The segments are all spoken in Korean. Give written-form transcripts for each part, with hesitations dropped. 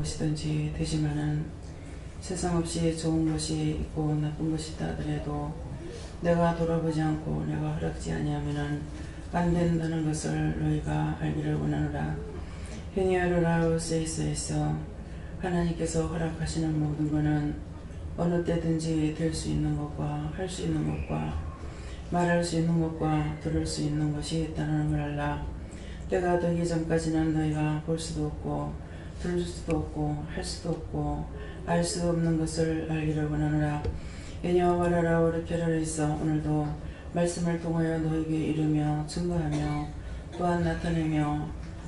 무엇이든지 되지만은 세상 없이 좋은 것이 있고 나쁜 것이 있다 하더라도 내가 돌아보지 않고 내가 허락지 아니하면은 안 된다는 것을 너희가 알기를 원하노라. 헤니아르라우세이스에서 하나님께서 허락하시는 모든 것은 어느 때든지 될 수 있는 것과 할 수 있는 것과 말할 수 있는 것과 들을 수 있는 것이 있다는 걸 알라. 때가 되기 전까지는 너희가 볼 수도 없고 들을 수도 없고 할 수도 없고 알 수 없는 것을 알기를 원하노라. 예녀와라라 오르케라에서 오늘도 말씀을 통하여 너에게 이르며 증거하며 또한 나타내며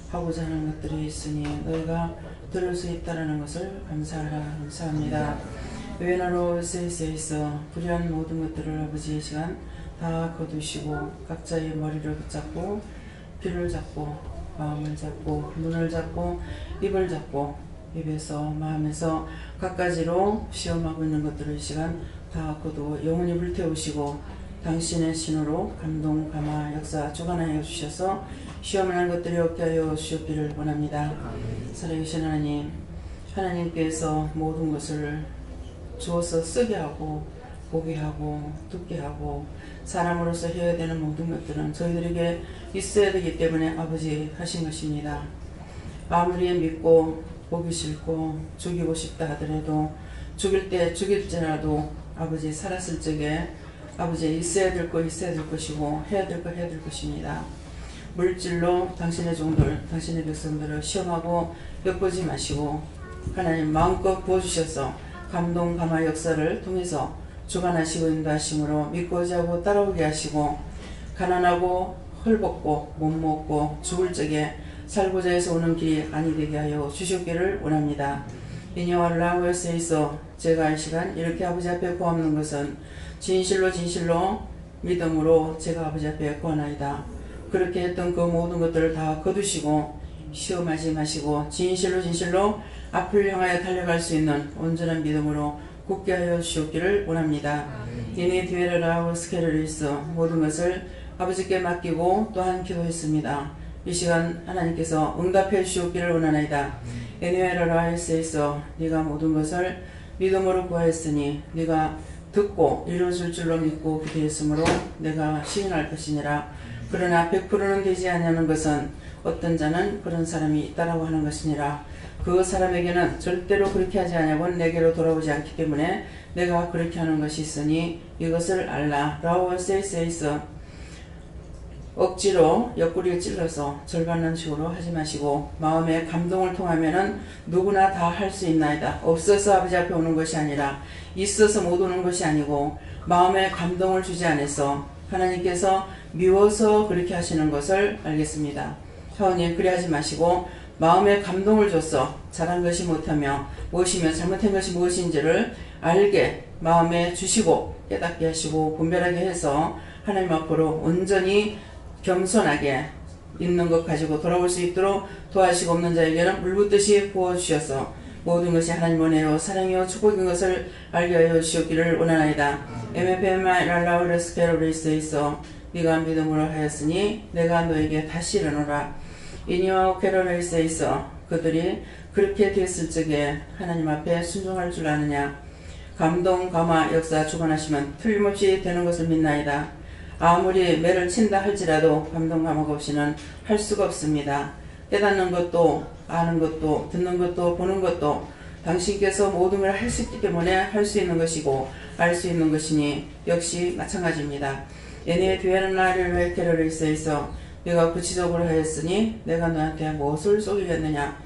하고자 하는 것들이 있으니 너희가 들을 수 있다는 것을 감사하라. 감사합니다. 외나로 세이세이서 불의한 모든 것들을 아버지의 시간 다 거두시고 각자의 머리를 붙잡고 귀를 잡고 마음을 잡고 눈을 잡고 입을 잡고 입에서 마음에서 각가지로 시험하고 있는 것들을 시간 다 거두어 영원히 불태우시고 당신의 신호로 감동, 감화, 역사 주관하여 주셔서 시험하는 것들이 없게 하여 주시기를 원합니다. 살아계신 하나님, 하나님께서 모든 것을 주어서 쓰게 하고 보게 하고 듣게 하고 사람으로서 해야 되는 모든 것들은 저희들에게 있어야 되기 때문에 아버지 하신 것입니다. 아무리 믿고 보기 싫고 죽이고 싶다 하더라도 죽일 때 죽일지라도 아버지 살았을 적에 아버지 있어야 될 거 있어야 될 것이고 해야 될 거 해야 될 것입니다. 물질로 당신의 종들 당신의 백성들을 시험하고 엿보지 마시고 하나님 마음껏 부어주셔서 감동 감화 역사를 통해서 주관하시고 인도하심으로 믿고자 하고 따라오게 하시고 가난하고 헐벗고 못 먹고 죽을 적에 살고자 해서 오는 길이 아니 되게 하여 주셨기를 원합니다. 이녀와 라우에서 있어 제가 이 시간 이렇게 아버지 앞에 구하는 것은 진실로 믿음으로 제가 아버지 앞에 구하나이다. 그렇게 했던 그 모든 것들을 다 거두시고 시험하지 마시고 진실로 앞을 향하여 달려갈 수 있는 온전한 믿음으로 굳게 하여 주셨기를 원합니다. 이니 디에라라우 스케르리스 모든 것을 아버지께 맡기고 또한 기도했습니다. 이 시간 하나님께서 응답해 주셨기를 원하나이다. 에니에라라에서 네가 모든 것을 믿음으로 구하였으니 네가 듣고 이루어질 줄로 믿고 기도했으므로 내가 시인할 것이니라. 그러나 100%는 되지 아니하는 것은 어떤 자는 그런 사람이 있다라고 하는 것이니라. 그 사람에게는 절대로 그렇게 하지 아니하고는 내게로 돌아오지 않기 때문에 내가 그렇게 하는 것이 있으니 이것을 알라. 라오세이세이스 억지로 옆구리에 찔러서 절받는 식으로 하지 마시고 마음의 감동을 통하면은 누구나 다 할 수 있나이다. 없어서 아버지 앞에 오는 것이 아니라 있어서 못 오는 것이 아니고 마음의 감동을 주지 않아서 하나님께서 미워서 그렇게 하시는 것을 알겠습니다. 하오님 그리하지 마시고 마음의 감동을 줘서 잘한 것이 못하며 무엇이며 잘못한 것이 무엇인지를 알게 마음에 주시고 깨닫게 하시고 분별하게 해서 하나님 앞으로 온전히 겸손하게 있는 것 가지고 돌아올 수 있도록 도와주시고 없는 자에게는 물붓듯이 부어주셔서 모든 것이 하나님 은혜요 사랑이요 축복인 것을 알게 하여 주시기를 원하나이다. MFMI 랄라우레스케로리스에서 네가 믿음으로 하였으니 내가 너에게 다시 일어노라. 이니와 케로레이스에서 그들이 그렇게 됐을 적에 하나님 앞에 순종할 줄 아느냐. 감동, 감화, 역사 주관하시면 틀림없이 되는 것을 믿나이다. 아무리 매를 친다 할지라도 감동, 감화가 없이는 할 수가 없습니다. 깨닫는 것도 아는 것도 듣는 것도 보는 것도 당신께서 모든 걸 할 수 있기 때문에 할 수 있는 것이고 알 수 있는 것이니 역시 마찬가지입니다. 얘네 뒤에는 나를 왜 캐러를 있어 내가 구치적으로 하였으니 내가 너한테 무엇을 쏘기겠느냐.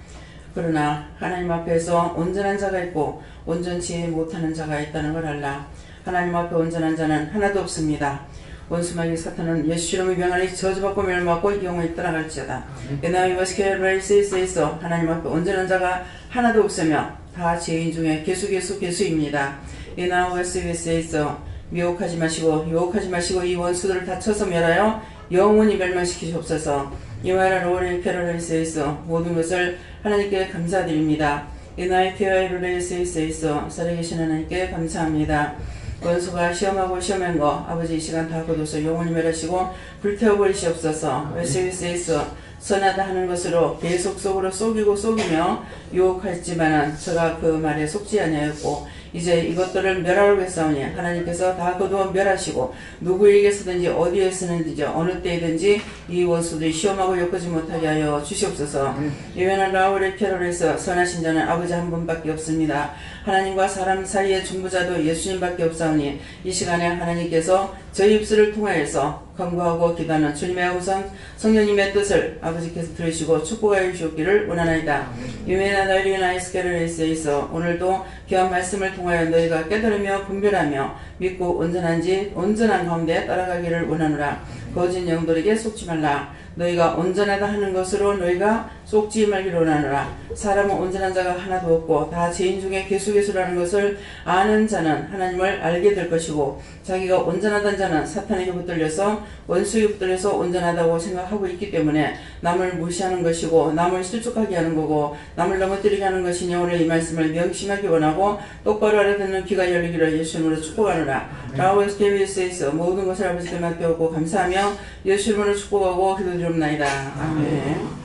그러나 하나님 앞에서 온전한 자가 있고 온전치 못하는 자가 있다는 걸 알라. 하나님 앞에 온전한 자는 하나도 없습니다. 원수마귀 사탄은 예수 이름의 명하니 저주받고 멸망받고 영원히 떠나갈지어다. 에나이 와스케르레이스에서 하나님 앞에 온전한 자가 하나도 없으며 다 죄인 중에 개수입니다. 에나이 와스케르레이스에서 미혹하지 마시고 유혹하지 마시고 이 원수들을 다 쳐서 멸하여 영원히 멸망시키시옵소서. 이와라 로리 캐롤레이스에서 모든 것을 하나님께 감사드립니다. 에나이 테어레이스에서 살아계신 하나님께 감사합니다. 원수가 시험하고 시험한 거 아버지 이 시간 다 거둬서 영원히 멸하시고 불태워버리시옵소서. 웨스위스에서 선하다 하는 것으로 계속 속으로 속이며 유혹했지만은 저가 그 말에 속지 아니하였고 이제 이것들을 멸하라고 했사오니 하나님께서 다 거두어 멸하시고 누구에게서든지 어디에서든지 어느 때이든지 이 원수들이 시험하고 엮지 못하게 하여 주시옵소서. 유연한 라울의 캐롤에서 선하신 자는 아버지 한 분밖에 없습니다. 하나님과 사람 사이의 중보자도 예수님밖에 없사오니 이 시간에 하나님께서 저희 입술을 통하여서 간구하고 기도하는 주님의 우선 성령님의 뜻을 아버지께서 들으시고 축복하여 주시기를 원하나이다. 유명한 너희를 나이스케르에서 있어 오늘도 귀한 말씀을 통하여 너희가 깨달으며 분별하며 믿고 온전한 가운데 따라가기를 원하노라. 거짓 영들에게 속지 말라. 너희가 온전하다 하는 것으로 너희가 속지 말기를 원하노라. 사람은 온전한 자가 하나도 없고 다 죄인 중에 개수개수라는 것을 아는 자는 하나님을 알게 될 것이고 자기가 온전하다는 자는 사탄에게 붙들려서 원수에게 붙들려서 온전하다고 생각하고 있기 때문에 남을 무시하는 것이고 남을 실족하게 하는 거고 남을 넘어뜨리게 하는 것이니 오늘 이 말씀을 명심하기 원하고 똑바로 알아듣는 귀가 열리기를 예수 이름으로 축복하노라. 라오에서 KBS에서 모든 것을 아버지께 맡겨오고 감사하며 예수 이름으로 축복하고 기도드립나이다. 아멘.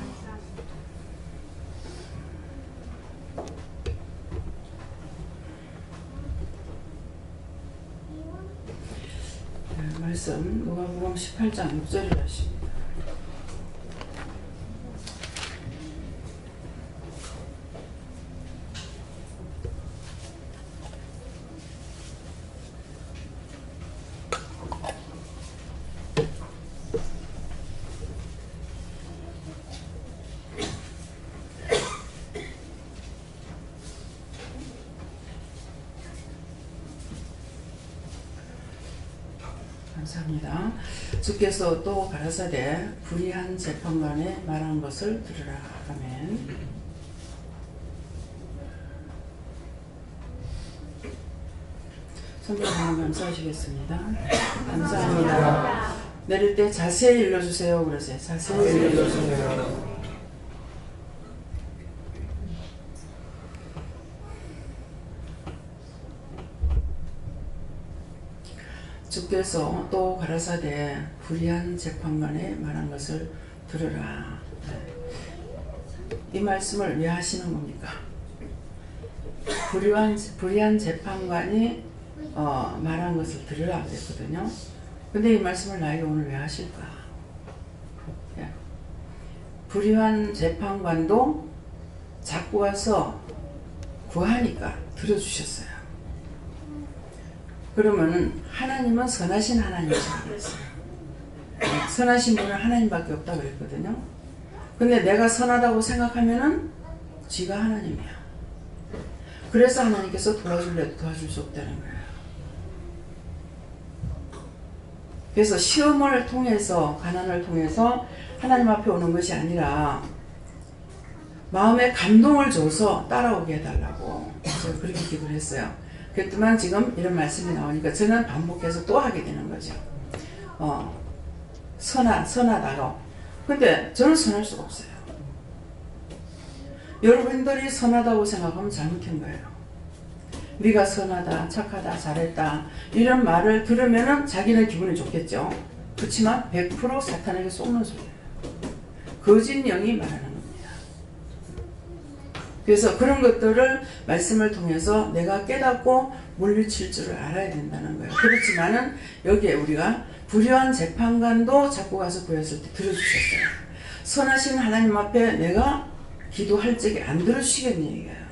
말씀 누가복음 18장 6절을 하십니다. 감사합니다. 주께서 또 가라사대 불의한 재판관에 말한 것을 들으라. 아멘. 선생님 감사하시겠습니다. 감사합니다. 내릴 때 자세히 읽어주세요. 그러세요. 자세히 읽어주세요. 주께서 또 가라사대 불의한 재판관에 말한 것을 들으라. 이 말씀을 왜 하시는 겁니까? 불의한 재판관이 말한 것을 들으라 그랬거든요. 근데 이 말씀을 나에게 오늘 왜 하실까? 불의한 재판관도 자꾸 와서 구하니까 들어주셨어요. 그러면 하나님은 선하신 하나님이라고 그랬어요. 선하신 분은 하나님밖에 없다고 그랬거든요. 근데 내가 선하다고 생각하면은 지가 하나님이야. 그래서 하나님께서 도와줄래도 도와줄 수 없다는 거예요. 그래서 시험을 통해서 가난을 통해서 하나님 앞에 오는 것이 아니라 마음에 감동을 줘서 따라오게 해달라고 제가 그렇게 기도를 했어요. 그랬더만 지금 이런 말씀이 나오니까 저는 반복해서 또 하게 되는 거죠. 선하다고. 근데 저는 선할 수가 없어요. 여러분들이 선하다고 생각하면 잘못한 거예요. 네가 선하다, 착하다, 잘했다 이런 말을 들으면 자기는 기분이 좋겠죠. 그렇지만 100% 사탄에게 속는 소리예요. 거짓 영이 말하는 겁니다. 그래서 그런 것들을 말씀을 통해서 내가 깨닫고 물리칠 줄을 알아야 된다는 거예요. 그렇지만은 여기에 우리가 불의한 재판관도 자꾸 가서 구했을 때 들어주셨어요. 선하신 하나님 앞에 내가 기도할 적에 안 들어주시겠는 얘기예요.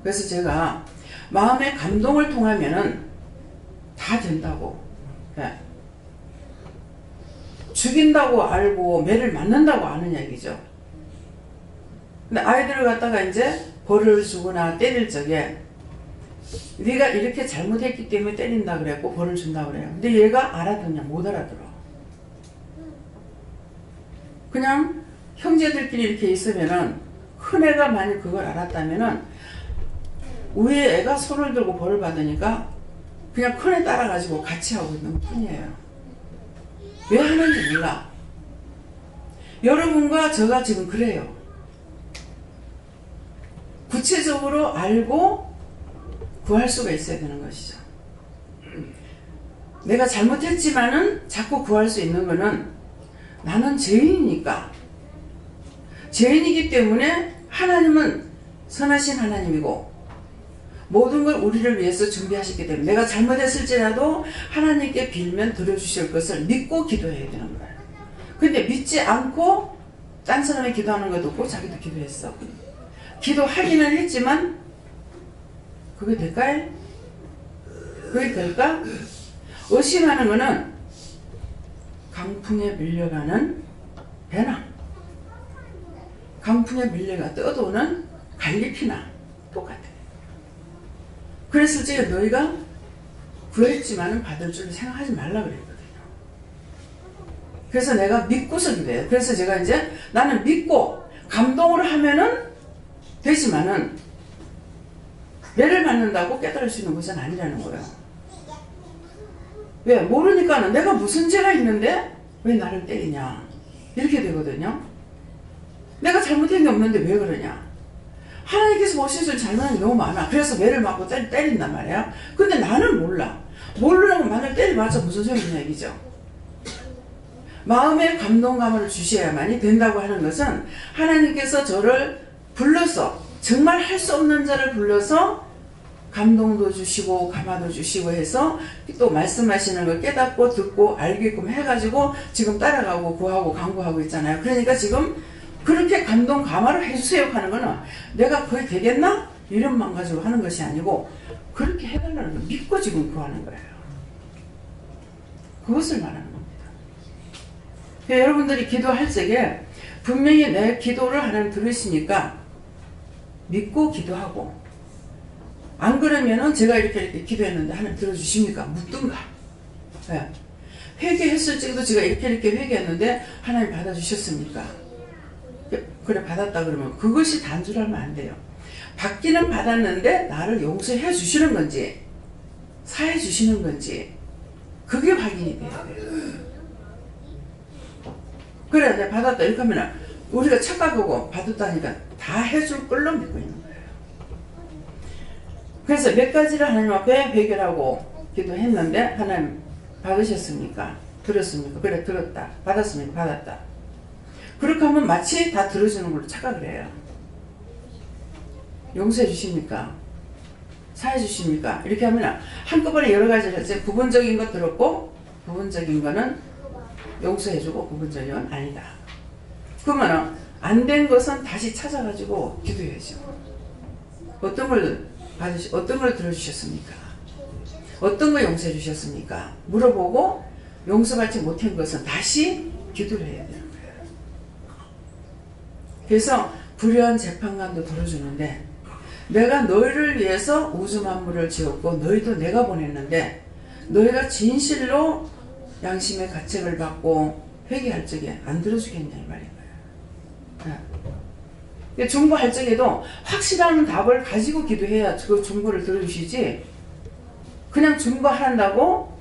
그래서 제가 마음의 감동을 통하면은 다 된다고. 네. 죽인다고 알고 매를 맞는다고 아는 얘기죠. 근데 아이들을 갖다가 이제 벌을 주거나 때릴 적에 네가 이렇게 잘못했기 때문에 때린다 그랬고 벌을 준다 그래요. 근데 얘가 알아듣냐? 못 알아들어. 그냥 형제들끼리 이렇게 있으면은 큰 애가 만약 그걸 알았다면은 위에 애가 손을 들고 벌을 받으니까 그냥 큰 애 따라가지고 같이 하고 있는 것 뿐이에요. 왜 하는지 몰라. 여러분과 저가 지금 그래요. 구체적으로 알고 구할 수가 있어야 되는 것이죠. 내가 잘못했지만은 자꾸 구할 수 있는 거는 나는 죄인이니까 죄인이기 때문에 하나님은 선하신 하나님이고 모든 걸 우리를 위해서 준비하셨기 때문에 내가 잘못했을지라도 하나님께 빌면 들어주실 것을 믿고 기도해야 되는 거예요. 근데 믿지 않고 딴 사람이 기도하는 것도 없고 자기도 기도했어. 기도하기는 했지만 그게 될까요? 그게 될까? 의심하는 거는 강풍에 밀려가는 배나 강풍에 밀려가 떠도는 갈리피나 똑같아. 그래서 이제 너희가 구했지만은 받을 줄 생각하지 말라 그랬거든요. 그래서 내가 믿고서 기도해요. 그래서 제가 이제 나는 믿고 감동으로 하면은 되지만은 매를 맞는다고 깨달을 수 있는 것은 아니라는 거예요. 왜? 모르니까는 내가 무슨 죄가 있는데 왜 나를 때리냐 이렇게 되거든요. 내가 잘못한 게 없는데 왜 그러냐. 하나님께서 보시는 잘못한 게 너무 많아. 그래서 매를 맞고 때린단 말이야. 근데 나는 몰라. 모르는 만을 때려봤자 무슨 소용이냐 얘기죠. 마음의 감동감을 주셔야만이 된다고 하는 것은 하나님께서 저를 불러서 정말 할 수 없는 자를 불러서 감동도 주시고 감화도 주시고 해서 또 말씀하시는 걸 깨닫고 듣고 알게끔 해가지고 지금 따라가고 구하고 강구하고 있잖아요. 그러니까 지금 그렇게 감동 감화를 해주세요 하는 거는 내가 그게 되겠나? 이름만 가지고 하는 것이 아니고 그렇게 해달라는 걸 믿고 지금 구하는 거예요. 그것을 말하는 겁니다. 그러니까 여러분들이 기도할 적에 분명히 내 기도를 하나님 들으시니까 믿고 기도하고 안 그러면은 제가 이렇게 기도했는데 하나님 들어주십니까? 묻든가. 네. 회개했을지도 제가 이렇게 회개했는데 하나님 받아주셨습니까? 그래 받았다 그러면 그것이 단주라면 안 돼요. 받기는 받았는데 나를 용서해 주시는 건지 사해 주시는 건지 그게 확인이 돼야 돼요. 그래 내가 받았다 이렇게 하면 우리가 착각하고 받았다니까 다 해줄 걸로 믿고 있는 거예요. 그래서 몇 가지를 하나님 앞에 회개하고 기도했는데 하나님 받으셨습니까? 들었습니까? 그래 들었다. 받았습니까? 받았다. 그렇게 하면 마치 다 들어주는 걸로 착각을 해요. 용서해 주십니까? 사해 주십니까? 이렇게 하면 한꺼번에 여러 가지를 이제 부분적인 것 들었고 부분적인 거는 용서해 주고 부분적인 건 아니다. 그러면 안 된 것은 다시 찾아가지고 기도해야죠. 어떤 걸 들어주셨습니까? 어떤 걸 용서해 주셨습니까? 물어보고 용서받지 못한 것은 다시 기도를 해야 되는 거예요. 그래서 불의한 재판관도 들어주는데 내가 너희를 위해서 우주 만물을 지었고 너희도 내가 보냈는데 너희가 진실로 양심의 가책을 받고 회개할 적에 안 들어주겠냐 이 말인 거예요. 네. 중보할 적에도 확실한 답을 가지고 기도해야 그 중보를 들어주시지 그냥 중보한다고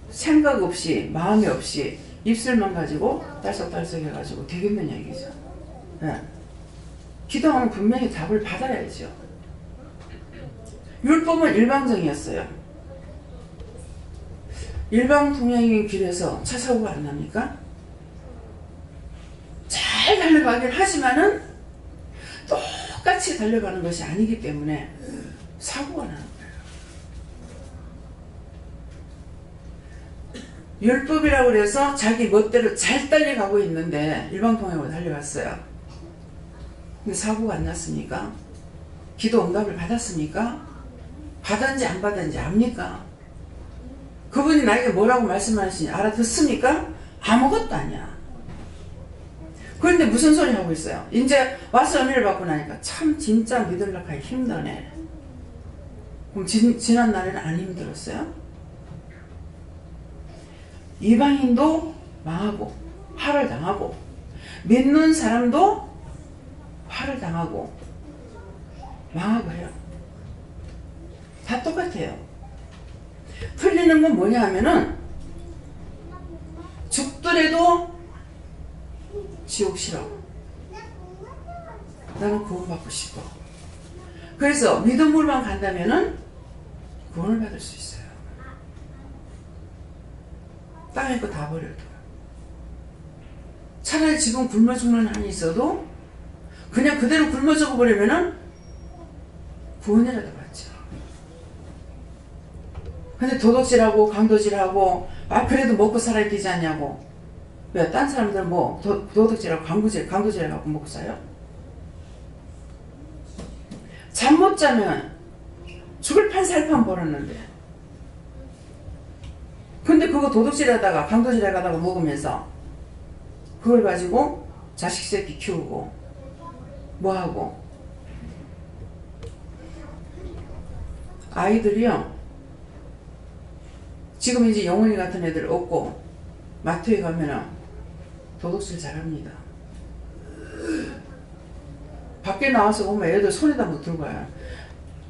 생각 없이 마음이 없이 입술만 가지고 딸썩딸썩 해가지고 되겠느냐 이거죠. 네. 기도하면 분명히 답을 받아야죠. 율법은 일방적이었어요. 일방통행인 길에서 차 사고가 안 납니까? 잘 달려가긴 하지만은 똑같이 달려가는 것이 아니기 때문에 사고가 나는 거예요. 율법이라고 해서 자기 멋대로 잘 달려가고 있는데 일방통행으로 달려갔어요. 근데 사고가 안 났습니까? 기도 응답을 받았습니까? 받았는지 안 받았는지 압니까? 그분이 나에게 뭐라고 말씀하시니 알아듣습니까? 아무것도 아니야. 그런데 무슨 소리 하고 있어요? 이제 와서 은혜를 받고 나니까 참 진짜 믿으려고 하기 힘드네. 그럼 지난 날에는 안 힘들었어요? 이방인도 망하고 화를 당하고 믿는 사람도 화를 당하고 망하고 해요. 다 똑같아요. 틀리는 건 뭐냐 하면은 죽더라도 지옥 싫어. 나는 구원받고 싶어. 그래서 믿음으로만 간다면은 구원을 받을 수 있어요. 땅에 거 다 버려도. 차라리 지금 굶어 죽는 한이 있어도 그냥 그대로 굶어 죽어버리면은 구원이라도 받죠. 근데 도둑질하고 강도질하고 그래도 먹고 살아야 되지 않냐고. 왜? 딴 사람들은 뭐 도둑질하고 강도질해갖고 먹고 사요? 잠 못 자면 죽을 판 살 판 벌었는데, 근데 그거 도둑질하다가 강도질하다가 먹으면서 그걸 가지고 자식 새끼 키우고 뭐하고. 아이들이요, 지금 이제 영훈이 같은 애들 없고 마트에 가면은 도둑질 잘합니다. 밖에 나와서 보면 애들 손에다 못 들고 가요.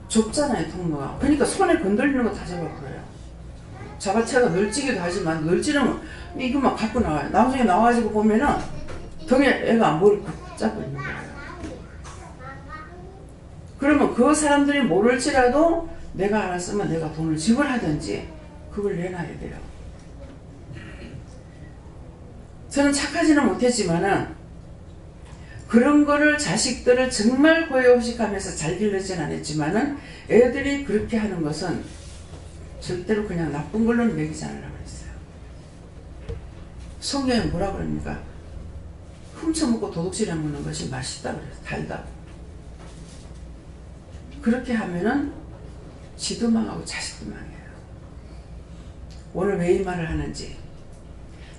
좁잖아요, 통로가. 그러니까 손에 건드리는 거 다 잡아버려요. 잡아채가 널뛰기도 하지만, 널뛰는 이거만 갖고 나와요. 나중에 나와가지고 보면은 등에 애가 안 보일 붙잡고 있는 거예요. 그러면 그 사람들이 모를지라도 내가 알았으면 내가 돈을 지불하든지 그걸 내놔야 돼요. 저는 착하지는 못했지만은 그런 거를 자식들을 정말 호의호식하면서 잘 길르진 않았지만은 애들이 그렇게 하는 것은 절대로 그냥 나쁜 걸로는 먹이지 않으라고 했어요. 성경에 뭐라 그럽니까? 훔쳐먹고 도둑질해 먹는 것이 맛있다 그래서 달다. 그렇게 하면은 지도 망하고 자식도 망해요. 오늘 왜 이 말을 하는지,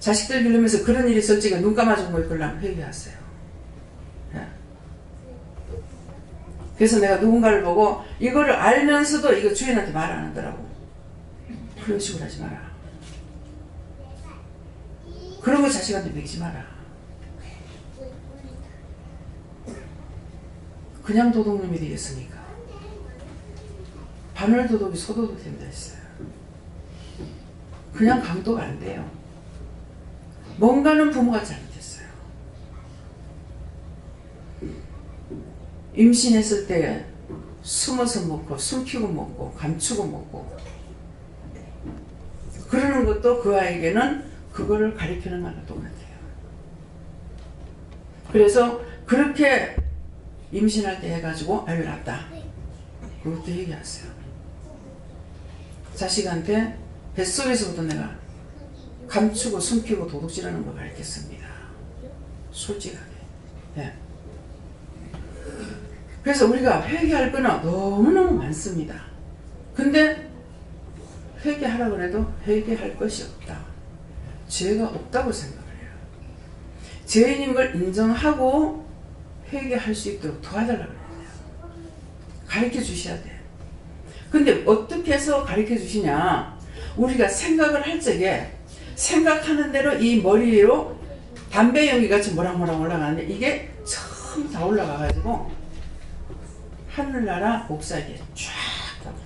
자식들 기르면서 그런 일이 있을지가 눈 감아주고 뭐 있걸랑 회개하세요. 그래서 내가 누군가를 보고 이거를 알면서도 이거 주인한테 말 안 하더라고. 그런 식으로 하지 마라. 그런 거 자식한테 먹이지 마라. 그냥 도둑놈이 되겠습니까? 바늘 도둑이 소도둑 된다 했어요. 그냥 강도가 안 돼요. 뭔가는 부모가 잘못했어요. 임신했을 때 숨어서 먹고 숨기고 먹고 감추고 먹고 그러는 것도 그 아이에게는 그거를 가리키는 거랑 똑같아요. 그래서 그렇게 임신할 때 해가지고 아이를 낳았다. 그것도 얘기하세요. 자식한테 뱃속에서부터 내가 감추고 숨기고 도둑질하는 거 가르쳤습니다. 솔직하게. 네. 그래서 우리가 회개할 거는 너무너무 많습니다. 근데 회개하라고 해도 회개할 것이 없다. 죄가 없다고 생각을 해요. 죄인인 걸 인정하고 회개할 수 있도록 도와달라고 해야 돼요. 가르쳐 주셔야 돼요. 근데 어떻게 해서 가르쳐 주시냐? 우리가 생각을 할 적에 생각하는 대로 이 머리 위로 담배 연기같이 모락모락 올라가는데 이게 처음 다 올라가가지고 하늘나라 목사에게 쫙 가버려요.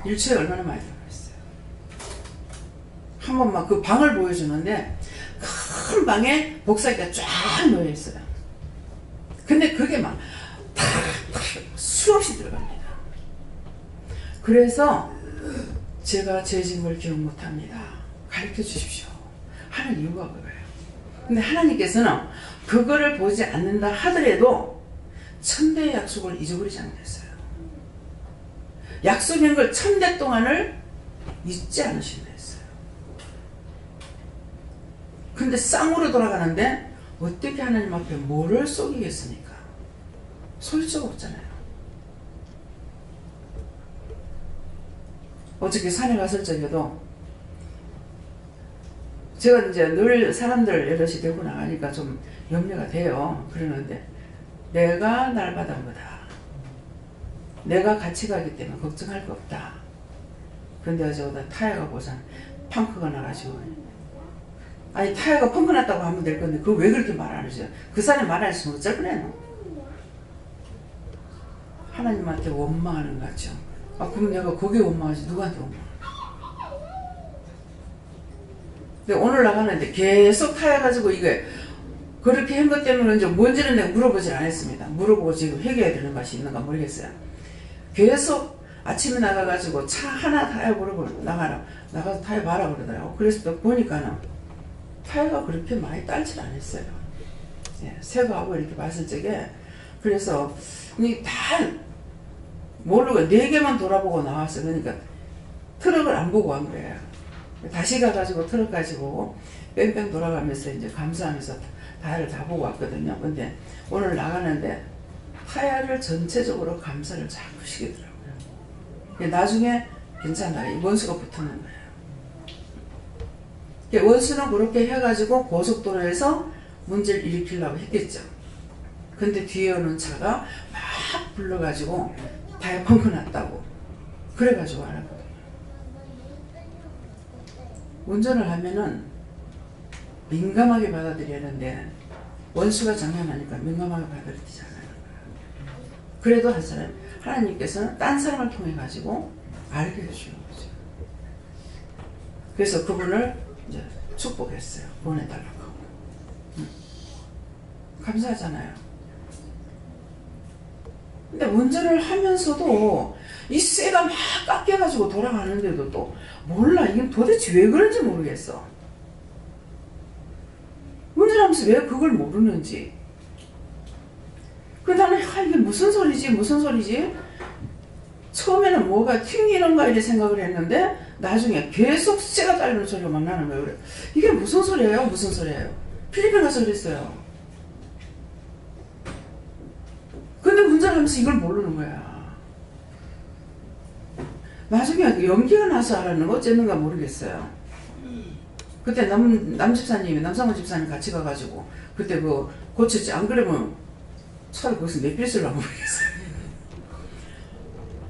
일초에 얼마나 많이 들어갔어요. 한 번만 그 방을 보여주는데 큰 방에 목사기가 쫙 놓여있어요. 근데 그게 막 수없이 들어갑니다. 그래서 제가 제 짐을 기억 못합니다. 가르쳐 주십시오. 하는 이유가 그거예요. 근데 하나님께서는 그거를 보지 않는다 하더라도 천대의 약속을 잊어버리지 않겠어요. 약속인 걸 1000대 동안을 잊지 않으신다 했어요. 근데 쌍으로 돌아가는데 어떻게 하나님 앞에 뭐를 속이겠습니까? 속일 수가 없잖아요. 어저께 산에 갔을 적에도 제가 이제 늘 사람들 여럿이 데리고 나가니까 좀 염려가 돼요. 그러는데 내가 날 받은 거다. 내가 같이 가기 때문에 걱정할 거 없다. 근데 어제보다 타이어가 보상 펑크가 나가지고, 아니 타이어가 펑크 났다고 하면 될 건데 그거 왜 그렇게 말 안 하죠? 그 사람이 말 안 했으면 어쩔 뻔했노? 하나님한테 원망하는 거 같죠. 아 그럼 내가 거기에 원망하지 누구한테 원망? 근데 오늘 나가는데 계속 타여가지고 이게 그렇게 한 것 때문에 그런지 뭔지는 내가 물어보질 않았습니다. 물어보고 지금 회개해야 되는 맛이 있는가 모르겠어요. 계속 아침에 나가가지고 차 하나 타여 물어보고 나가서 타여 봐라 그러더라고. 그래서 또 보니까는 타이가 그렇게 많이 딸질 않았어요. 예, 새거하고 이렇게 봤을 적에 그래서 다 모르고 4개만 돌아보고 나왔어. 그러니까 트럭을 안 보고 간 거예요. 다시 가가지고 트럭 가지고 뺑뺑 돌아가면서 이제 감사하면서 타이를 다 보고 왔거든요. 근데 오늘 나가는데 타이를 전체적으로 감사를 잘 하시더라고요. 나중에 괜찮아요. 원수가 붙는 거예요. 원수는 그렇게 해가지고 고속도로에서 문제를 일으키려고 했겠죠. 근데 뒤에 오는 차가 막 불러가지고 타이어 펑크 났다고 그래가지고 알았거든요. 운전을 하면은 민감하게 받아들여야 하는데 원수가 장난하니까 민감하게 받아들이지 않아요. 그래도 한 사람, 하나님께서는 딴 사람을 통해 가지고 알게 해주는 거죠. 그래서 그분을 이제 축복했어요. 보내달라고. 감사하잖아요. 근데 운전을 하면서도 이 쇠가 막 깎여가지고 돌아가는데도 또 몰라. 이게 도대체 왜 그런지 모르겠어. 운전하면서 왜 그걸 모르는지. 그 나는 이게 무슨 소리지 무슨 소리지. 처음에는 뭐가 튕기는가 이렇게 생각을 했는데 나중에 계속 쇠가 딸리는 소리가 막 나는 거예요. 그래. 이게 무슨 소리예요 무슨 소리예요. 필리핀 가서 그랬어요. 근데 운전하면서 이걸 모르는 거야. 나중에 연기가 나서 알았는 거 어쨌는가 모르겠어요. 그때 남집사님이 남상원 집사님 같이 가가지고 그때 그 고쳤지. 안 그러면 차를 거기서 내필 쓰려고 모르겠어요.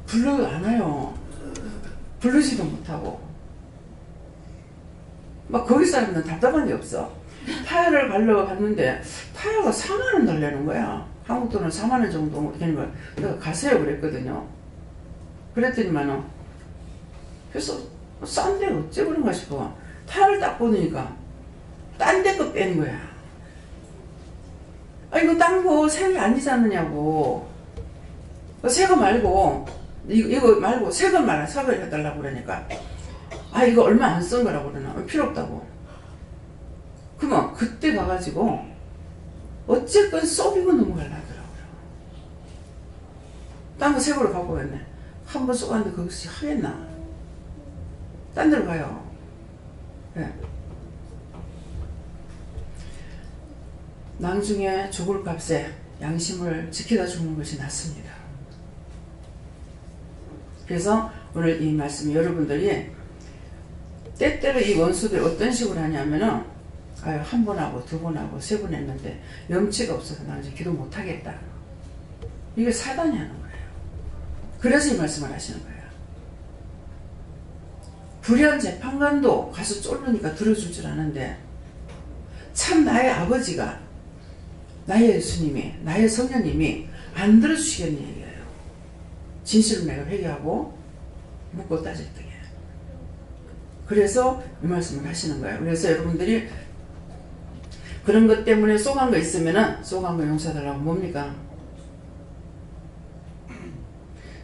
불러도 안 와요. 부르지도 못하고. 막 거기 사람들은 답답한 게 없어. 타이어를 가려고 갔는데 타이어가 4만 원 달라는 거야. 한국 돈은 4만 원 정도 되는 거야. 내가 가세요 그랬거든요. 그랬더니만은 그래서 싼데 어째 그런가 싶어. 타이어를 딱 보니까 딴 데 거 뺀 거야. 아 이거 딴 거 새 게 아니지 않느냐고. 새 거 말고 이거 말고 새 거 말아. 새 걸 해달라고 그러니까 아 이거 얼마 안 쓴 거라고 그러나. 필요 없다고. 그러면 그때 가가지고 어쨌건 쏘비고 넘어가려더라고요. 딴 거 새 거로 갖고 갔네. 한 번 쏘았는데 거기서 하겠나. 딴 데로 가요. 네. 나중에 죽을 값에 양심을 지키다 죽는 것이 낫습니다. 그래서 오늘 이 말씀 여러분들이 때때로 이 원수들이 어떤 식으로 하냐면은 아유 한 번 하고 두 번 하고 세 번 했는데 염치가 없어서 나 이제 기도 못하겠다. 이게 사단이 하는 거예요. 그래서 이 말씀을 하시는 거예요. 불의한 재판관도 가서 쫄르니까 들어줄 줄 아는데 참 나의 아버지가 나의 예수님이 나의 성령님이 안 들어주시겠니 얘기해요. 진실을 내가 회개하고 묻고 따질 때에. 그래서 이 말씀을 하시는 거예요. 그래서 여러분들이 그런 것 때문에 쏘간 거 있으면은 쏘간 거 용서해달라고 뭡니까?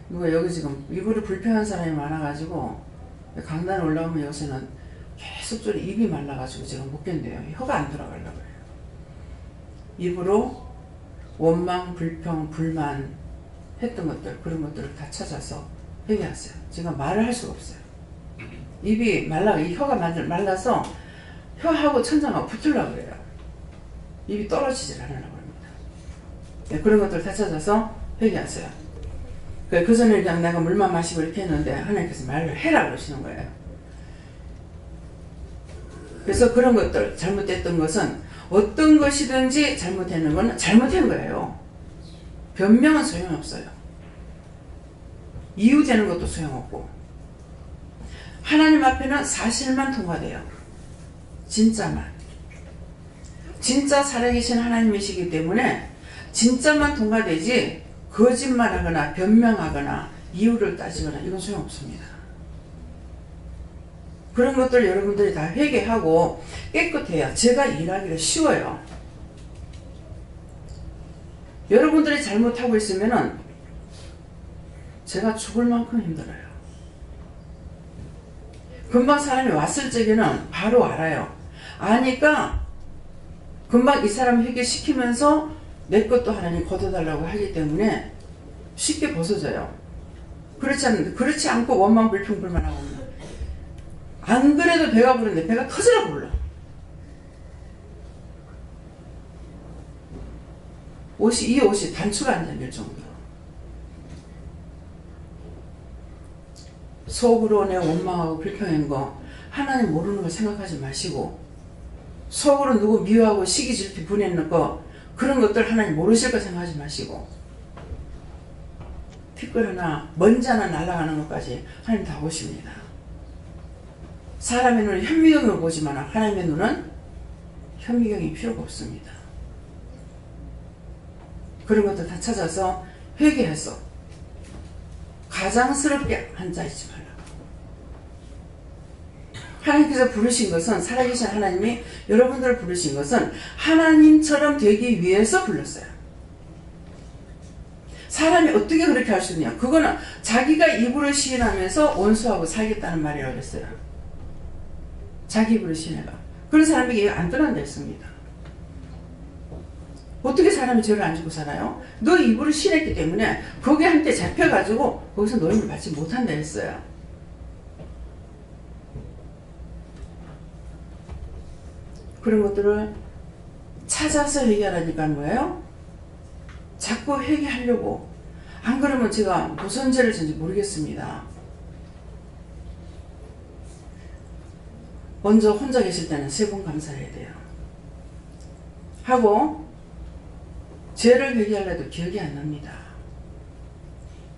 누가 여기 지금 입으로 불편한 사람이 많아가지고 강단에 올라오면 요새는 계속 좀 입이 말라가지고 제가 못 견뎌요. 혀가 안 들어가려고 해요. 입으로 원망, 불평, 불만 했던 것들 그런 것들을 다 찾아서 회개하세요. 제가 말을 할 수가 없어요. 입이 이 혀가 말라서 혀하고 천장하고 붙으려고 그래요. 입이 떨어지질 않으려고 합니다. 네, 그런 것들을 다 찾아서 회개하세요. 그 전에 그냥 내가 물만 마시고 이렇게 했는데 하나님께서 말을 해라 그러시는 거예요. 그래서 그런 것들 잘못됐던 것은 어떤 것이든지 잘못되는 건 잘못된 거예요. 변명은 소용없어요. 이유되는 것도 소용없고 하나님 앞에는 사실만 통과돼요. 진짜만. 진짜 살아계신 하나님이시기 때문에 진짜만 통과되지 거짓말하거나 변명하거나 이유를 따지거나 이건 소용없습니다. 그런 것들 여러분들이 다 회개하고 깨끗해야 제가 일하기가 쉬워요. 여러분들이 잘못하고 있으면은 제가 죽을 만큼 힘들어요. 금방 사람이 왔을 적에는 바로 알아요. 아니까 금방 이 사람 회개시키면서 내 것도 하나님 걷어달라고 하기 때문에 쉽게 벗어져요. 그렇지 않고 원망 불평 불만하고 안 그래도 배가 부른데 배가 터지라고 불러. 이 옷이 단추가 안 잠길 정도로. 속으로 내 원망하고 불평한 거 하나님 모르는 거 생각하지 마시고, 속으로 누구 미워하고 시기 질투 분해하는 거 그런 것들 하나님 모르실 거 생각하지 마시고, 티끌 하나 먼지 하나 날아가는 것까지 하나님 다 보십니다. 사람의 눈은 현미경을 보지만 하나님의 눈은 현미경이 필요가 없습니다. 그런 것도 다 찾아서 회개해서 가장스럽게 앉아있지 말라. 하나님께서 부르신 것은, 살아계신 하나님이 여러분들을 부르신 것은 하나님처럼 되기 위해서 불렀어요. 사람이 어떻게 그렇게 할 수 있냐? 그거는 자기가 입으로 시인하면서 원수하고 살겠다는 말이라고 했어요. 자기 입으로 시인해봐. 그런 사람에게 안 떠난다 했습니다. 어떻게 사람이 죄를 안 지고 살아요? 너 입으로 시인했기 때문에 거기 한때 잡혀가지고 거기서 노임을 받지 못한다 했어요. 그런 것들을 찾아서 회개하라니까 뭐예요? 자꾸 회개하려고. 안 그러면 제가 무슨 죄를 지는지 모르겠습니다. 먼저 혼자 계실 때는 3번 감사해야 돼요. 하고 죄를 회개하려도 기억이 안 납니다.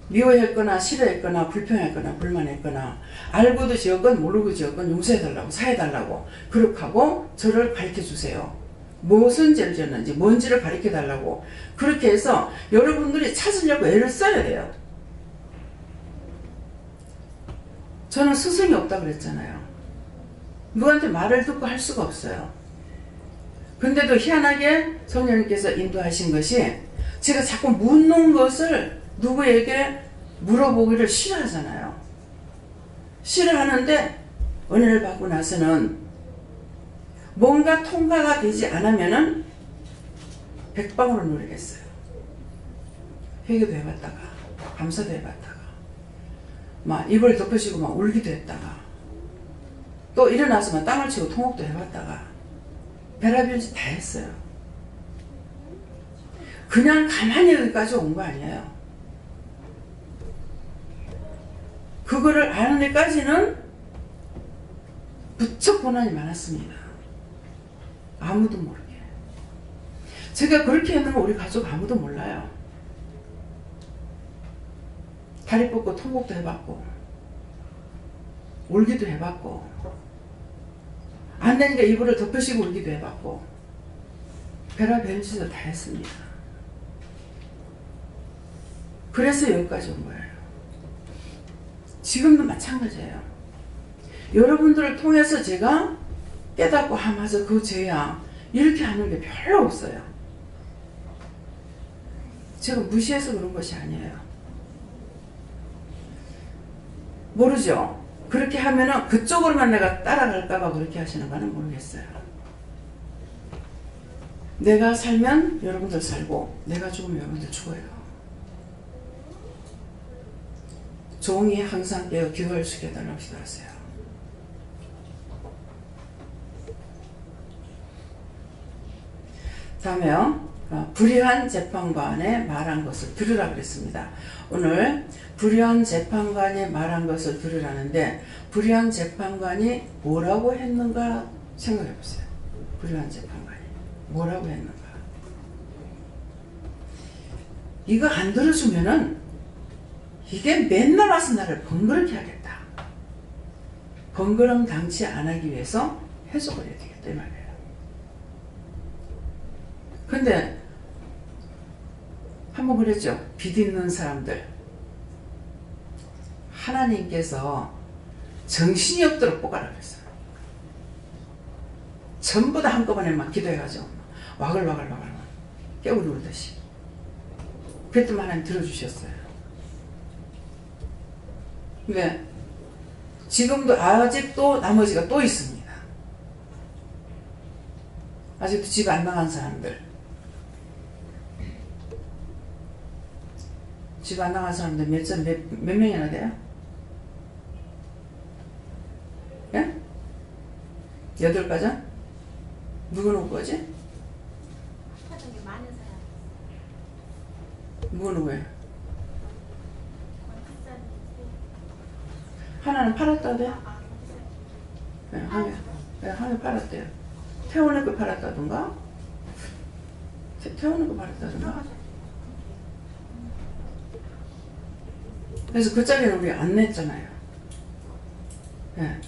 미워했거나 싫어했거나 불평했거나 불만했거나 알고도 지었건 모르고 지었건 용서해달라고 사해달라고 그렇게 하고 저를 가르쳐주세요. 무슨 죄를 지었는지 뭔지를 가르쳐달라고 그렇게 해서 여러분들이 찾으려고 애를 써야 돼요. 저는 스승이 없다 그랬잖아요. 누구한테 말을 듣고 할 수가 없어요. 근데도 희한하게 성령님께서 인도하신 것이, 제가 자꾸 묻는 것을 누구에게 물어보기를 싫어하잖아요. 싫어하는데 은혜를 받고 나서는 뭔가 통과가 되지 않으면은 백방으로 노리겠어요. 회개도 해봤다가 감사도 해봤다가 막 입을 덮으시고 막 울기도 했다가 또 일어나서 막 땅을 치고 통곡도 해봤다가 별의별 짓 다 했어요. 그냥 가만히 여기까지 온 거 아니에요. 그거를 아는 데까지는 무척 고난이 많았습니다. 아무도 모르게. 제가 그렇게 했는 거 우리 가족 아무도 몰라요. 다리 뻗고 통곡도 해봤고 울기도 해봤고 안 되니까 이불을 덮으시고 울기도 해봤고 별의별 짓을 다 했습니다. 그래서 여기까지 온 거예요. 지금도 마찬가지예요. 여러분들을 통해서 제가 깨닫고 맞아 그 죄야 이렇게 하는 게 별로 없어요. 제가 무시해서 그런 것이 아니에요. 모르죠. 그렇게 하면은 그쪽으로만 내가 따라갈까봐 그렇게 하시는 거는 모르겠어요. 내가 살면 여러분들 살고 내가 죽으면 여러분들 죽어요. 종이 항상 깨어 기도할 수 있게 해달라고 기도하세요. 다음에요. 불의한 재판관의 말한 것을 들으라 그랬습니다. 오늘 불의한 재판관이 말한 것을 들으라는데 불의한 재판관이 뭐라고 했는가 생각해 보세요. 불의한 재판관이 뭐라고 했는가. 이거 안 들어주면은 이게 맨날 와서 나를 번거롭게 하겠다. 번거로움 당치 안 하기 위해서 해줘버려야 되겠다 이 말이에요. 근데 한번 그랬죠. 빚있는 사람들 하나님께서 정신이 없도록 뽑아라 그랬어요. 전부 다 한꺼번에 막 기도해가지고 와글와글 깨우리 울듯이 그랬더니 하나님 들어주셨어요. 근데 지금도 아직도 나머지가 또 있습니다. 아직도 집 안 나간 사람들. 집 안 나간 사람들 몇 명이나 돼요? 예? 8가정? 누구는 거지? 누구예요? 하나는 팔았다대? 네, 한 개 팔았대요. 태우는 거 팔았다던가? 태우는 거 팔았다던가? 그래서 그 짝에는 우리 안 냈잖아요. 네.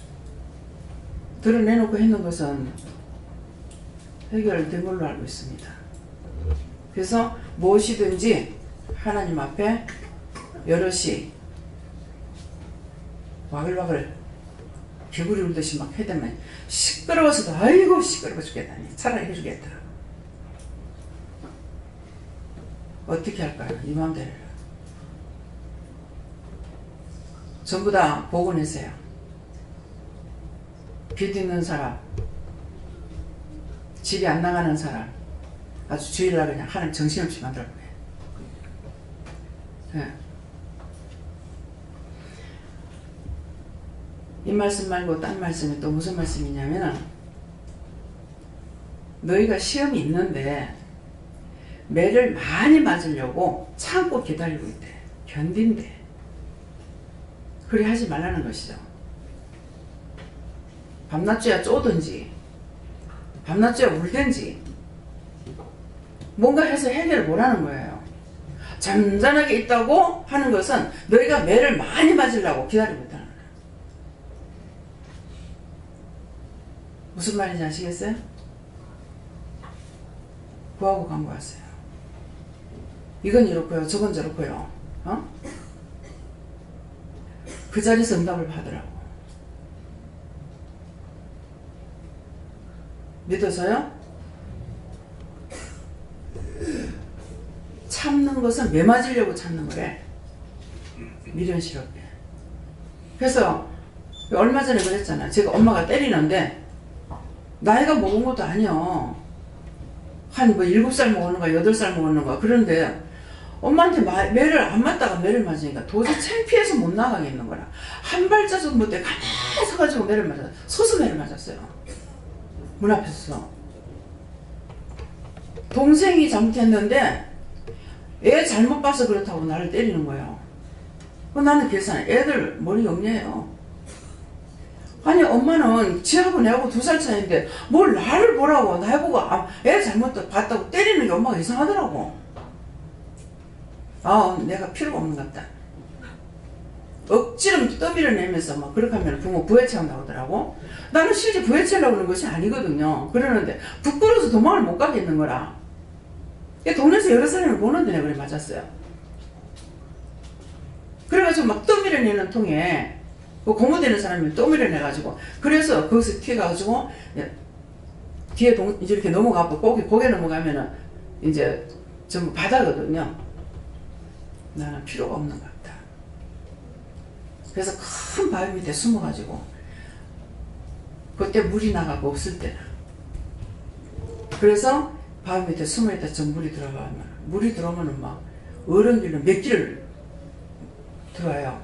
드러내놓고 했는 것은 해결된 걸로 알고 있습니다. 그래서 무엇이든지 하나님 앞에 여럿이 와글와글 개구리 울듯이 막 해대면 시끄러워서도 아이고 시끄러워 죽겠다니 차라리 해주겠다. 어떻게 할까요? 이 마음대로 전부 다 보고 내세요. 빚 있는 사람, 집이 안 나가는 사람, 아주 주일날 그냥 하나님 정신없이 만들어 버려요. 네. 이 말씀 말고 딴 말씀이 또 무슨 말씀이냐면, 너희가 시험이 있는데 매를 많이 맞으려고 참고 기다리고 있대. 견딘대. 그리 하지 말라는 것이죠. 밤낮죄야 쪼든지 밤낮죄야 울든지 뭔가 해서 해결을 못하는 거예요. 잠잠하게 있다고 하는 것은 너희가 매를 많이 맞으려고 기다리고 있다는 거예요. 무슨 말인지 아시겠어요? 구하고 간 거 같아요. 이건 이렇고요, 저건 저렇고요. 그 자리에서 응답을 받으라고. 믿어서요? 참는 것은 매 맞으려고 참는 거래. 미련스럽게. 그래서 얼마 전에 그랬잖아. 제가 엄마가 때리는데 나이가 먹은 것도 아니요. 한 뭐 7살 먹었는가 8살 먹었는가. 그런데 엄마한테 매를 안 맞다가 매를 맞으니까 도저히 창피해서 못 나가겠는 거라. 한 발자국 못해 가만히 서가지고 매를 맞았어요. 서서 매를 맞았어요. 문 앞에서. 동생이 잘못했는데 애 잘못 봐서 그렇다고 나를 때리는 거예요. 나는 계산해. 애들 머리 영리해요. 아니 엄마는 지하고 내하고 2살 차이인데 뭘 나를 보라고 나보고 애 잘못 봤다고 때리는 게 엄마가 이상하더라고. 내가 필요가 없는 것 같다. 억지로 떠밀어 내면서 막 그렇게 하면 부모 부해체험 나오더라고. 나는 실제 부해체하려고 하는 것이 아니거든요. 그러는데 부끄러워서 도망을 못 가겠는 거라. 동네에서 여러 사람을 보는데 내가 그래 맞았어요. 그래가지고 막 떠밀어 내는 통에 고무되는 사람이 떠밀어 내가지고 그래서 거기서 튀어가지고 뒤에 이렇게 넘어가고 고개 넘어가면은 이제 전부 바다거든요. 나는 필요가 없는 것 같다. 그래서 큰 바위 밑에 숨어가지고 그때 물이 나가고 없을 때나 그래서 바위 밑에 숨어있다 저 물이 들어오면 막 어른길로 몇 길을 들어와요.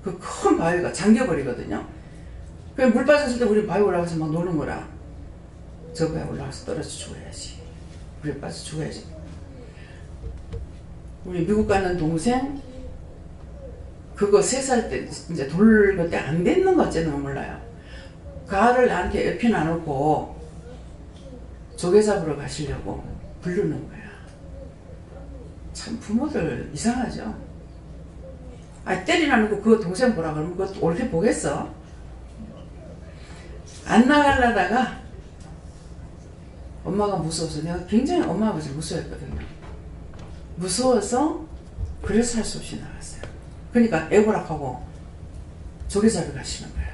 그 큰 바위가 잠겨버리거든요. 그냥 물 빠졌을 때 우리 바위 올라가서 막 노는 거라. 저 바위 올라가서 떨어져 죽어야지. 물에 빠져 죽어야지. 우리 미국 가는 동생 그거 3살 때 이제 돌 그때 안 됐는 거 어쨌는 몰라요. 가을을 나한테 옆에 놔놓고 조개 잡으러 가시려고 부르는 거야. 참 부모들 이상하죠. 때리나 놓고 그 동생 보라 그러면 그거 옳게 보겠어? 안 나가려다가 엄마가 무서워서 내가 굉장히 엄마 아버지 무서워했거든요. 무서워서 그래서 할 수 없이 나갔어요. 그러니까 애고락하고 조개잡이 가시는 거야.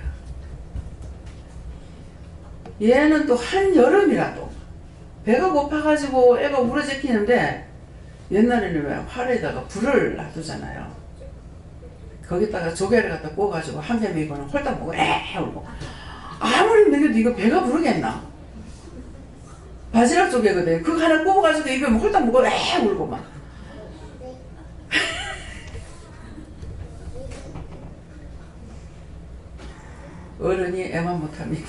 얘는 또 한여름이라도 배가 고파가지고 애가 울어제끼는데 옛날에는 왜 활에다가 불을 놔두잖아요. 거기다가 조개를 갖다 구워가지고 한 개 먹이고는 홀딱 먹고 울고 아무리 먹여도 이거 배가 부르겠나? 바지락 조개거든. 그거 하나 구워가지고 입에 뭐 홀딱 먹고 에 울고 막. 어른이 애만 못합니다.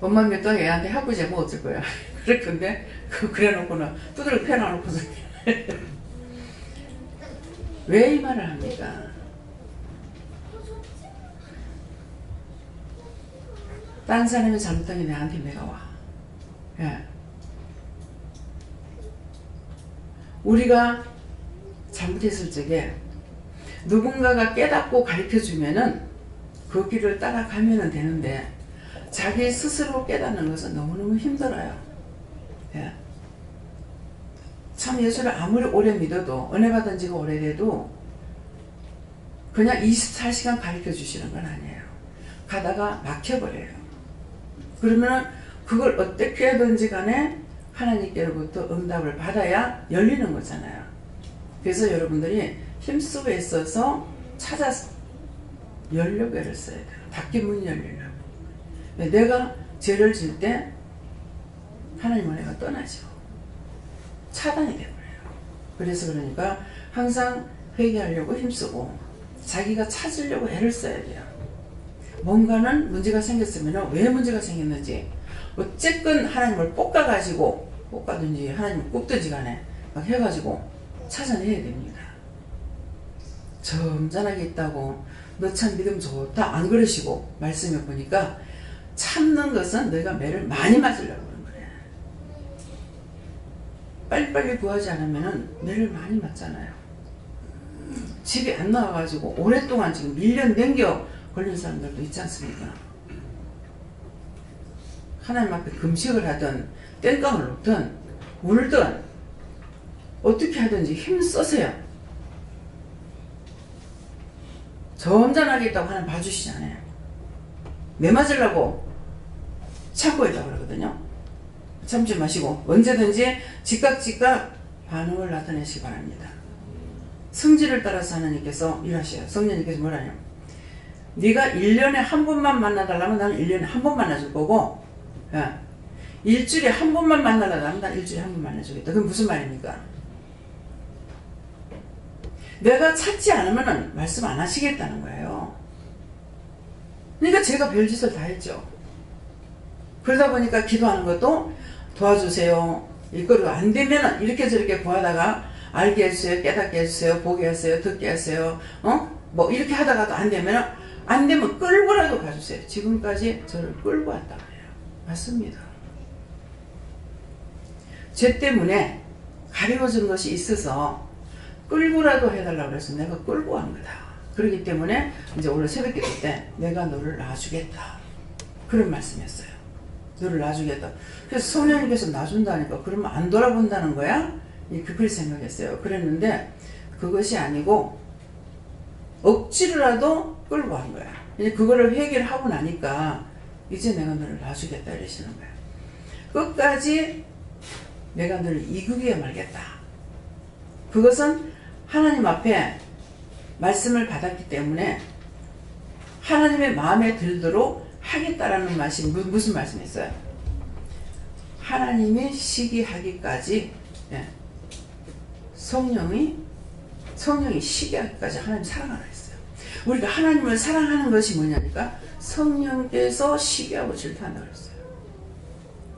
엄마 몇 달 애한테 학부제 뭐 어쩔 거야. 그랬건데 그래 놓고는 두드려 패놔놓고서 왜 이 말을 합니까? 딴 사람이 잘못한 게 내한테 내가 와. 예. 우리가 잘못했을 적에 누군가가 깨닫고 가르쳐주면은 그 길을 따라가면 되는데 자기 스스로 깨닫는 것은 너무너무 힘들어요. 예. 참 예수를 아무리 오래 믿어도 은혜 받은 지가 오래돼도 그냥 24시간 가르쳐 주시는 건 아니에요. 가다가 막혀버려요. 그러면 그걸 어떻게 하든지 간에 하나님께로부터 응답을 받아야 열리는 거잖아요. 그래서 여러분들이 힘쓰고 있어서 찾아서 열려고 애를 써야 돼요. 닫기 문이 열리려고. 내가 죄를 질 때 하나님 은혜가 떠나죠. 차단이 돼버려요. 그래서 그러니까 항상 회개하려고 힘쓰고 자기가 찾으려고 애를 써야 돼요. 뭔가는 문제가 생겼으면 왜 문제가 생겼는지 어쨌건 하나님을 볶아든지 하나님을 굽든지 간에 막 해가지고 찾아내야 됩니다. 점잖하게 있다고 너 참 믿음 좋다 안 그러시고 말씀해 보니까 참는 것은 너희가 매를 많이 맞으려고 그런 거래. 빨리빨리 구하지 않으면 매를 많이 맞잖아요. 집이 안 나와가지고 오랫동안 지금 1년 넘겨 걸린 사람들도 있지 않습니까? 하나님 앞에 금식을 하든 땡깡을 놓든 울든 어떻게 하든지 힘써서요. 점잖하게 있다고 하나님 봐주시지 않아요. 매 맞으려고 참고 있다고 그러거든요. 참지 마시고 언제든지 즉각 반응을 나타내시기 바랍니다. 성질을 따라서 하나님께서 일하셔요. 성령님께서 뭐라냐, 네가 1년에 한 번만 만나달라면 나는 1년에 한 번 만나줄 거고, 야, 일주일에 한 번만 만나달라면 나는 일주일에 한 번 만나주겠다. 그건 무슨 말입니까? 내가 찾지 않으면 말씀 안 하시겠다는 거예요. 그러니까 제가 별짓을 다 했죠. 그러다 보니까 기도하는 것도 도와주세요. 이거로 안 되면 이렇게 저렇게 구하다가 알게 해주세요, 깨닫게 해주세요, 보게 하세요, 듣게 하세요, 뭐 이렇게 하다가도 안 되면 끌고라도 가주세요. 지금까지 저를 끌고 왔다고 해요. 맞습니다. 죄 때문에 가려워진 것이 있어서 끌고라도 해달라고 그래서 내가 끌고 간 거다. 그렇기 때문에 이제 오늘 새벽기도 때 내가 너를 놔주겠다. 그런 말씀이었어요. 너를 놔주겠다. 그래서 성령님께서 놔준다니까 그러면 안 돌아본다는 거야? 그렇게 생각했어요. 그랬는데 그것이 아니고 억지로라도 끌고 간 거야. 그거를 회개를 하고 나니까 이제 내가 너를 놔주겠다 이러시는 거야. 끝까지 내가 너를 이기게 말겠다. 그것은 하나님 앞에 말씀을 받았기 때문에 하나님의 마음에 들도록 하겠다라는 말씀이 무슨 말씀이었어요? 하나님이 시기하기까지, 예, 성령이 시기하기까지 하나님 사랑하라 했어요. 우리가 하나님을 사랑하는 것이 뭐냐니까 성령께서 시기하고 질투한다고 했어요.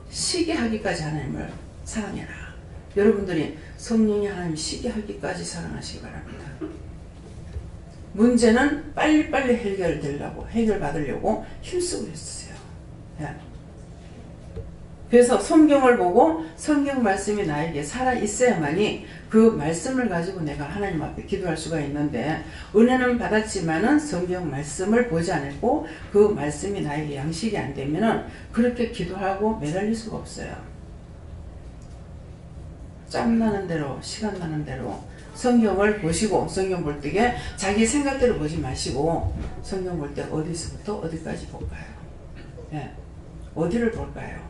시기하기까지 하나님을 사랑해라. 여러분들이 성령이 하나님 시기하기까지 사랑하시기 바랍니다. 문제는 빨리빨리 해결받으려고 힘쓰고 있었어요. 예. 그래서 성경을 보고 성경 말씀이 나에게 살아있어야만이 그 말씀을 가지고 내가 하나님 앞에 기도할 수가 있는데, 은혜는 받았지만은 성경 말씀을 보지 않고 그 말씀이 나에게 양식이 안 되면은 그렇게 기도하고 매달릴 수가 없어요. 짬나는 대로, 시간 나는 대로 성경을 보시고, 성경 볼 때에 자기 생각대로 보지 마시고 성경 볼 때 어디서부터 어디까지 볼까요? 예. 어디를 볼까요?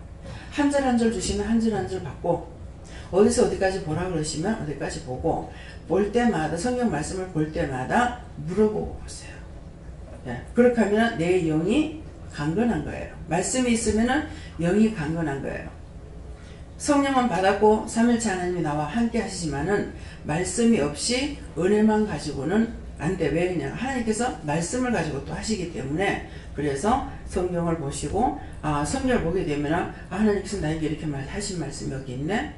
한 절 한 절 주시면 한 절 한 절 받고, 어디서 어디까지 보라 그러시면 어디까지 보고, 볼 때마다 성경 말씀을 볼 때마다 물어보고 보세요. 예. 그렇게 하면 내 영이 강건한 거예요. 말씀이 있으면은 영이 강건한 거예요. 성령은 받았고 삼일체 하나님이 나와 함께 하시지만은 말씀이 없이 은혜만 가지고는 안 돼. 왜 그냥 하나님께서 말씀을 가지고 또 하시기 때문에. 그래서 성경을 보시고 성경을 보게 되면 하나님께서 나에게 이렇게 하신 말씀이 여기 있네.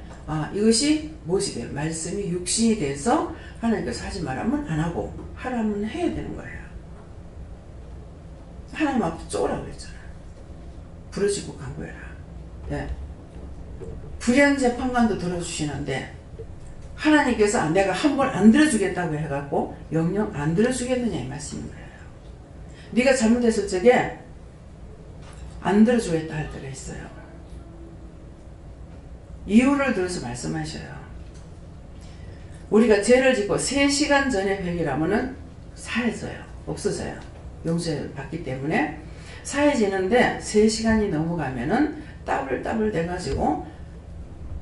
이것이 무엇이 돼요? 말씀이 육신이 돼서 하나님께서 하지 말하면 안 하고 하라면 해야 되는 거예요. 하나님 앞에 쪼으라고 그랬잖아. 부르짖고 간구해라. 네. 불의한 재판관도 들어주시는데 하나님께서 내가 한 번 안 들어주겠다고 해갖고 영영 안 들어주겠느냐 이 말씀인 거예요. 네가 잘못했을 적에 안 들어주겠다 할 때가 있어요. 이유를 들어서 말씀하셔요. 우리가 죄를 짓고 3시간 전에 회개하면은 사해져요. 없어져요. 용서를 받기 때문에 사해지는데 3시간이 넘어가면은 따블따블 돼가지고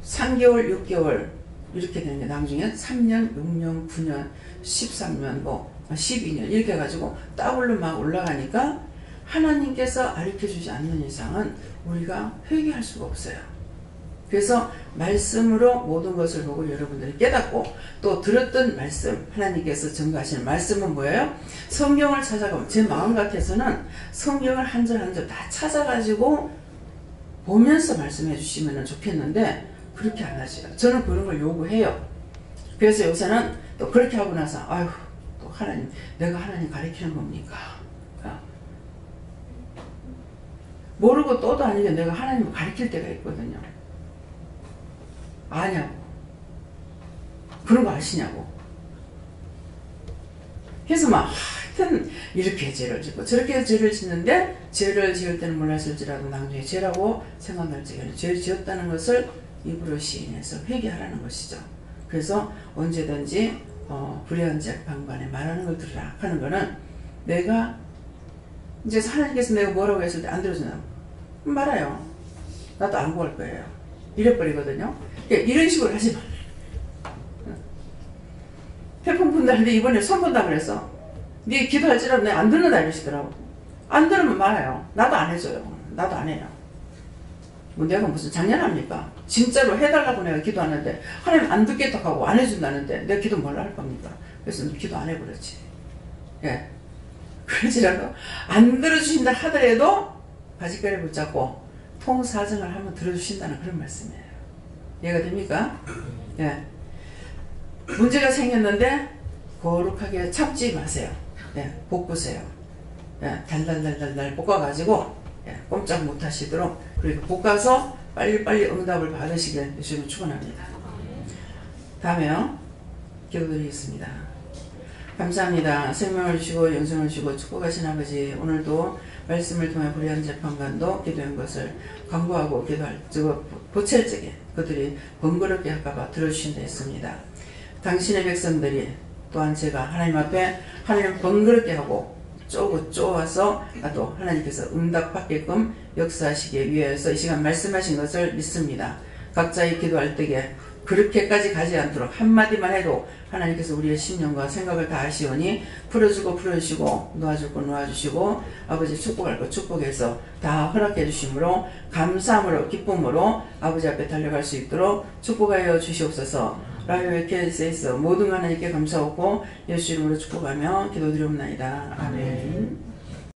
3개월, 6개월 이렇게 되는 게 나중에 3년, 6년, 9년, 13년, 12년 이렇게 해가지고 따블로 막 올라가니까 하나님께서 가르쳐주지 않는 이상은 우리가 회개할 수가 없어요. 그래서 말씀으로 모든 것을 보고 여러분들이 깨닫고 또 들었던 말씀, 하나님께서 증거하시는 말씀은 뭐예요? 성경을 찾아가면 제 마음 같아서는 성경을 한 절 한 절 다 찾아가지고 보면서 말씀해 주시면 좋겠는데 그렇게 안 하세요. 저는 그런 걸 요구해요. 그래서 요새는 또 그렇게 하고 나서 아유 또 하나님 내가 하나님 가르치는 겁니까? 모르고 또도 아니게 내가 하나님을 가르칠 때가 있거든요. 아냐고. 그런 거 아시냐고. 그래서 막 하여튼 이렇게 죄를 짓고 저렇게 죄를 짓는데 죄를 지을 때는 몰랐을지라도 나중에 죄라고 생각날 적에는 죄를 지었다는 것을 입으로 시인해서 회개하라는 것이죠. 그래서 언제든지 불의한 재판관에 말하는 걸 들으라 하는 거는 내가 이제 하나님께서 내가 뭐라고 했을 때 안 들어주나 말아요. 나도 안 구할 거예요. 이래버리거든요. 이런 식으로 하지 마. 태풍 분다는데 이번에 손 본다 그랬어. 네 기도할지라도 내가 안 듣는다 이러시더라고. 안 들으면 말아요. 나도 안 해줘요. 나도 안 해요. 뭐 내가 무슨 장난합니까? 진짜로 해달라고 내가 기도하는데 하나님 안 듣겠다고 하고 안 해준다는데 내가 기도 뭘로 할 겁니까? 그래서 기도 안 해버렸지. 예. 그러지라도 안 들어주신다 하더라도 바지가리 붙잡고 통사정을 한번 들어주신다는 그런 말씀이에요. 이해가 됩니까? 예. 문제가 생겼는데 거룩하게 참지 마세요. 예. 볶으세요. 예. 달달달달달 볶아가지고 꼼짝 못하시도록 그리고 볶아서 빨리빨리 응답을 받으시길 예수님을 축원합니다. 다음에요. 기도드리겠습니다. 감사합니다. 생명을 주시고 영생을 주시고 축복하신 아버지, 오늘도 말씀을 통해 불의한 재판관도 기도한 것을 강구하고 기도할 보찰 적에 그들이 번거롭게 할까봐 들어주신다 했습니다. 당신의 백성들이 또한 제가 하나님 앞에 하나님 번거롭게 하고 쪼아서 또 하나님께서 응답받게끔 역사하시기 위해서 이 시간 말씀하신 것을 믿습니다. 각자의 기도할 때에 그렇게까지 가지 않도록 한마디만 해도 하나님께서 우리의 심령과 생각을 다 아시오니 풀어주고 풀어주시고 놓아줄 거 놓아주시고 아버지 축복할 거 축복해서 다 허락해 주심으로 감사함으로 기쁨으로 아버지 앞에 달려갈 수 있도록 축복하여 주시옵소서. 라이오의 케이스에서 모든 하나님께 감사하고 예수 이름으로 축복하며 기도드리옵나이다. 아멘.